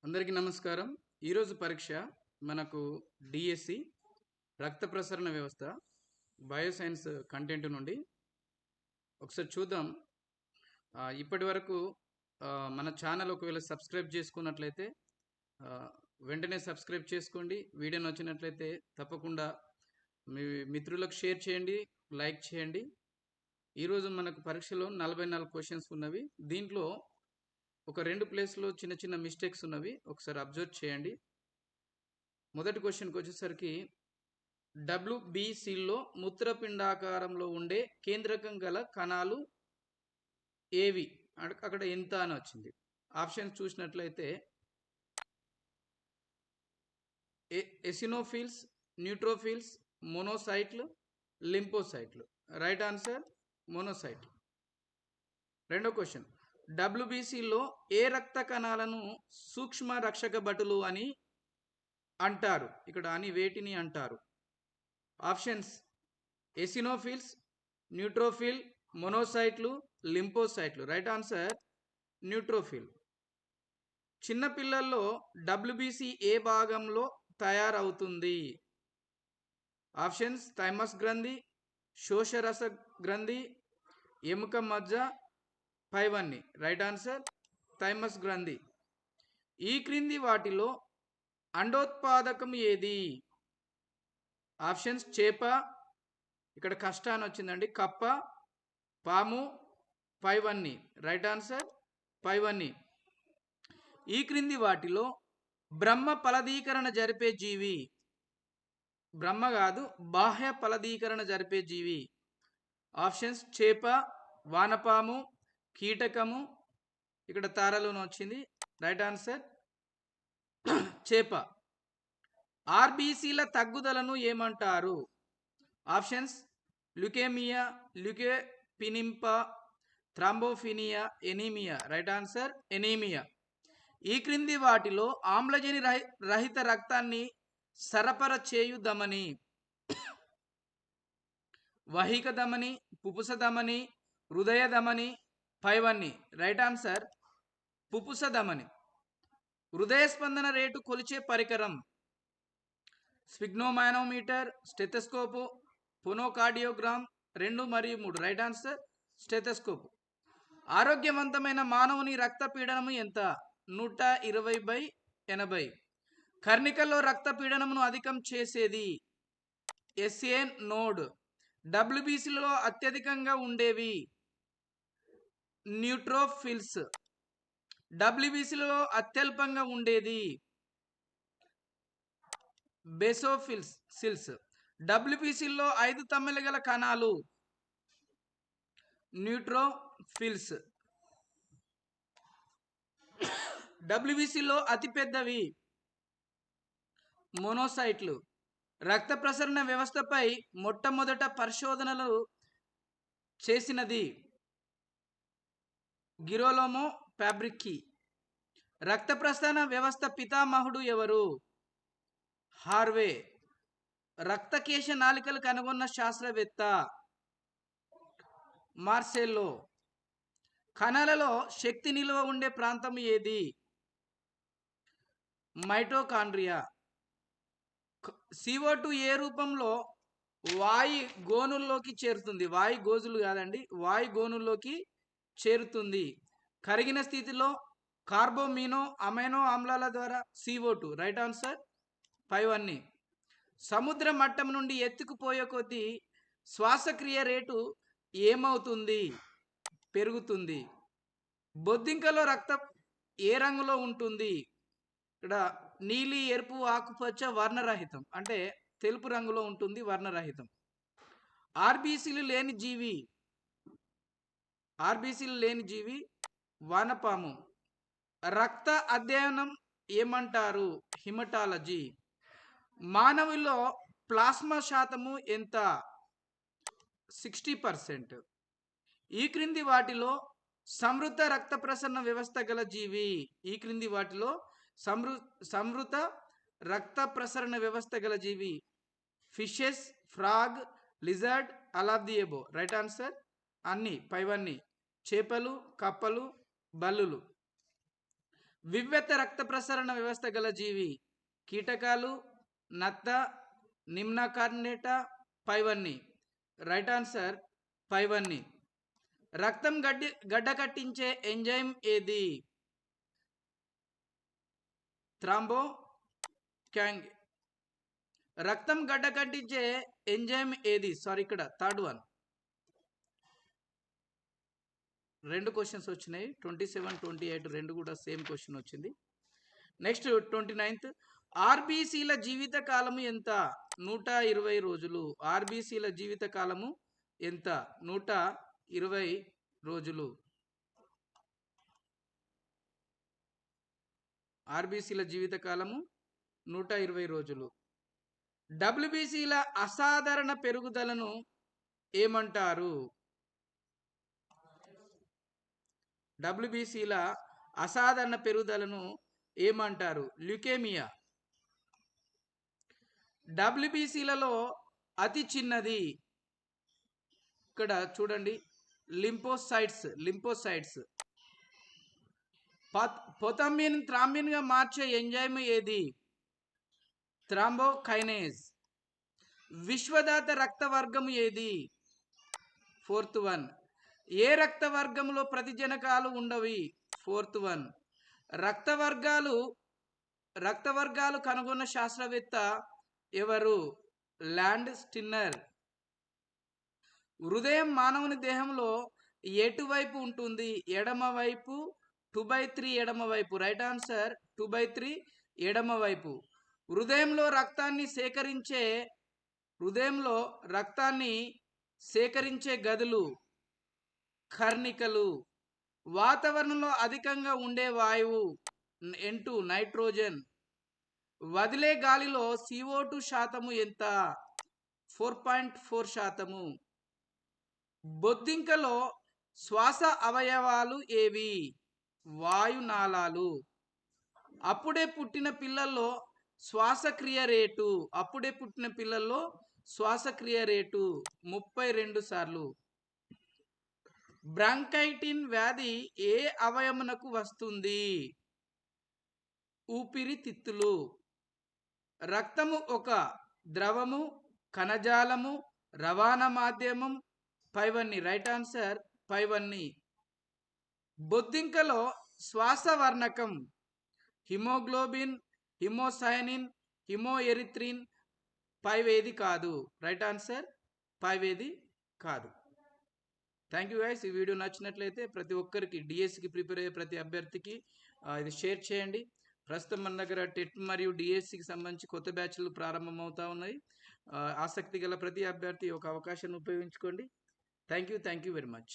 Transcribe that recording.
అందరికీ నమస్కారం. ఈరోజు పరీక్ష మనకు డిఎస్సి రక్త ప్రసరణ వ్యవస్థ బయోసైన్స్ కంటెంట్ నుండి ఒకసారి చూద్దాం. ఇప్పటి వరకు మన ఛానల్ ఒకవేళ సబ్స్క్రైబ్ చేసుకున్నట్లయితే వెంటనే సబ్స్క్రైబ్ చేసుకోండి. వీడియో నచ్చినట్లయితే తప్పకుండా మీ మిత్రులకు షేర్ చేయండి, లైక్ చేయండి. ఈరోజు మనకు పరీక్షలో 44 క్వశ్చన్స్ ఉన్నవి. దీంట్లో ఒక 2 ప్లేస్లో చిన్న చిన్న మిస్టేక్స్ ఉన్నవి, ఒకసారి అబ్జర్వ్ చేయండి. మొదటి క్వశ్చన్కి వచ్చేసరికి WBCలో మూత్రపిండాకారంలో ఉండే కేంద్రకం గల కణాలు ఏవి అక్కడ ఎంత అని వచ్చింది. ఆప్షన్స్ చూసినట్లయితే ఎసినోఫిల్స్, న్యూట్రోఫిల్స్, మోనోసైట్లు, లింపోసైట్లు. Right answer monocyte. రెండో క్వశ్చన్, WBCలో ఏ రక్త కణాలను సూక్ష్మ రక్షక భటులు అని అంటారు? ఇక్కడ అని వేటిని అంటారు? ఆప్షన్స్ ఎసినోఫిల్స్, న్యూట్రోఫిల్, మోనోసైట్లు, లింపోసైట్లు. Right answer neutrophil. చిన్నపిల్లల్లో WBC ఏ భాగంలో తయారవుతుంది? ఆప్షన్స్ థైమస్ గ్రంథి, శోషరస గ్రంథి, ఎముక మజ్జ, పైవన్నీ. రైట్ ఆన్సర్ థైమస్ గ్రంథి. ఈ క్రింది వాటిలో అండోత్పాదకం ఏది? ఆప్షన్స్ చేప, ఇక్కడ కష్టాన్ని వచ్చిందండి, కప్ప, పాము, పైవన్నీ. రైట్ ఆన్సర్ పైవన్నీ. ఈ క్రింది వాటిలో బ్రహ్మ ఫలదీకరణ జరిపే జీవి, బ్రహ్మ కాదు బాహ్య ఫలదీకరణ జరిపే జీవి. ఆప్షన్స్ చేప, వానపాము, కీటకము, ఇక్కడ తారలోనే వచ్చింది. రైట్ ఆన్సర్ చేప. ఆర్బీసీల తగ్గుదలను ఏమంటారు? ఆప్షన్స్ ల్యూకేమియా, ల్యూకేపినింపా, thrombopenia, anaemia. Right answer anaemia. ఈ క్రింది వాటిలో ఆమ్లజని రహిత రక్తాన్ని సరఫరా చేయు ధమని, వహిక ధమని, పుపుస ధమని, హృదయ ధమని, పైవన్నీ. రైట్ ఆన్సర్ పుపుస ధమని. హృదయ స్పందన రేటు కొలిచే పరికరం స్పిగ్నోమానోమీటర్, స్టెథోస్కోపు, ఫోనోకార్డియోగ్రామ్. 2 మరియు 3. Right answer stethoscope. ఆరోగ్యవంతమైన మానవుని రక్తపీడనము ఎంత? 120/80. కర్ణికల్లో రక్తపీడనమును అధికం చేసేది SA నోడ్. WBCలో అత్యధికంగా ఉండేవి న్యూట్రోఫిల్స్. WBCలో అత్యల్పంగా ఉండేది బేసోఫిల్స్. WBCలో 5 తమ్మెలు గల కణాలు న్యూట్రోఫిల్స్. WBCలో అతిపెద్దవి మోనోసైట్లు. రక్త ప్రసరణ వ్యవస్థపై మొట్టమొదట పరిశోధనలు చేసినది గిరోలోమో ఫ్యాబ్రిక్కి. రక్త ప్రసరణ వ్యవస్థ పితామహుడు ఎవరు? హార్వే. రక్తకేశ నాళికలు కనుగొన్న శాస్త్రవేత్త మార్సెల్లో. కణాలలో శక్తి నిల్వ ఉండే ప్రాంతం ఏది? మైటోకాండ్రియా. CO2 ఏ రూపంలో వాయు గోనుల్లోకి చేరుతుంది? వాయు గోజులు కాదండి, వాయు గోనుల్లోకి చేరుతుంది. కరిగిన స్థితిలో కార్బోమినో అమైనో ఆమ్లాల ద్వారా CO2. రైట్ ఆన్సర్ పైవన్నీ. సముద్ర మట్టం నుండి ఎత్తుకుపోయే కొద్దీ శ్వాసక్రియ రేటు ఏమవుతుంది? పెరుగుతుంది. బొద్దింకలో రక్తం ఏ రంగులో ఉంటుంది? ఇక్కడ నీలి, ఎరుపు, ఆకుపచ్చ, వర్ణరహితం, అంటే తెలుపు రంగులో ఉంటుంది, వర్ణరహితం. ఆర్బీసీలు లేని జీవి వానపాము. రక్త అధ్యయనం ఏమంటారు? హిమటాలజీ. మానవుల్లో ప్లాస్మా శాతము ఎంత? 60%. ఈ క్రింది వాటిలో సంవృత రక్త ప్రసరణ వ్యవస్థ గల జీవి. ఈ క్రింది వాటిలో సంవృత రక్త ప్రసరణ వ్యవస్థ గల జీవి fishes, frog, lizard, all of the above. Right answer అన్ని పైవన్నీ. చేపలు, కప్పలు, బల్లులు. వివ్యత రక్త ప్రసరణ వ్యవస్థ గల జీవి కీటకాలు, నత్త, నిమ్నకార్నేట, పైవన్నీ. రైట్ ఆన్సర్ పైవన్నీ. రక్తం గడ్డకట్టించే ఎంజైమ్ ఏది? Thrombo Kang. రక్తం గడ్డకట్టించే ఎంజైమ్ ఏది? సారీ, ఇక్కడ థర్డ్ వన్. 2 క్వశ్చన్స్ వచ్చినాయి, 27, 28 2 కూడా సేమ్ క్వశ్చన్ వచ్చింది. Next 29th. ఆర్బీసీల జీవిత కాలము ఎంత? 120 రోజులు. ఆర్బీసీల జీవిత కాలము ఎంత? 120 రోజులు. ఆర్బీసీల జీవిత కాలము 120 రోజులు. డబ్ల్యూబీసీల అసాధారణ పెరుగుదలను ఏమంటారు? డబ్ల్యూబీసీల అసాధారణ పెరుగుదలను ఏమంటారు? ల్యూకేమియా. డబ్ల్యూబీసీలలో అతి చిన్నది, ఇక్కడ చూడండి, లింపోసైట్స్. పొతమిన్ థ్రాంబిన్ గా మార్చే ఎంజైమ్ ఏది? థ్రాంబోకైనేజ్. విశ్వదాత రక్త వర్గం ఏది? 4th one. ఏ రక్త వర్గంలో ప్రతిజనకాలు ఉండవి? 4th one. రక్త వర్గాలు కనుగొన్న శాస్త్రవేత్త ఎవరు? ల్యాండ్ స్టిన్నర్. హృదయం మానవుని దేహంలో ఎటువైపు ఉంటుంది? ఎడమవైపు. 2/3 ఎడమవైపు. రైట్ ఆన్సర్ 2/3 ఎడమవైపు. హృదయంలో రక్తాన్ని సేకరించే గదులు కర్ణికలు. వాతావరణంలో అధికంగా ఉండే వాయువు N2 నైట్రోజన్. వదిలే గాలిలో CO2 శాతము ఎంత? 4.4%. బొద్దింకలో శ్వాస అవయవాలు ఏవి? వాయునాళాలు. అప్పుడే పుట్టిన పిల్లల్లో శ్వాసక్రియ రేటు 32 సార్లు. బ్రాంకైటిన్ వ్యాధి ఏ అవయమునకు వస్తుంది? ఊపిరితిత్తులు. రక్తము ఒక ద్రవము, కణజాలము, రవాణా మాధ్యమం, పైవన్నీ. రైట్ ఆన్సర్ పైవన్నీ. బొద్దింకలో శ్వాస వర్ణకం హిమోగ్లోబిన్, హిమోసైనిన్, హిమోఎరిథ్రిన్, పైవేది కాదు? రైట్ ఆన్సర్ పైవేది కాదు. Thank you guys. ఈ వీడియో నచ్చినట్లయితే ప్రతి ఒక్కరికి, డిఎస్సికి ప్రిపేర్ అయ్యే ప్రతి అభ్యర్థికి ఇది షేర్ చేయండి. ప్రస్తుతం మన దగ్గర టెట్ మరియు డిఎస్సికి సంబంధించి కొత్త బ్యాచ్లు ప్రారంభమవుతా ఉన్నాయి. ఆసక్తి గల ప్రతి అభ్యర్థి ఒక అవకాశాన్ని ఉపయోగించుకోండి. Thank you very much.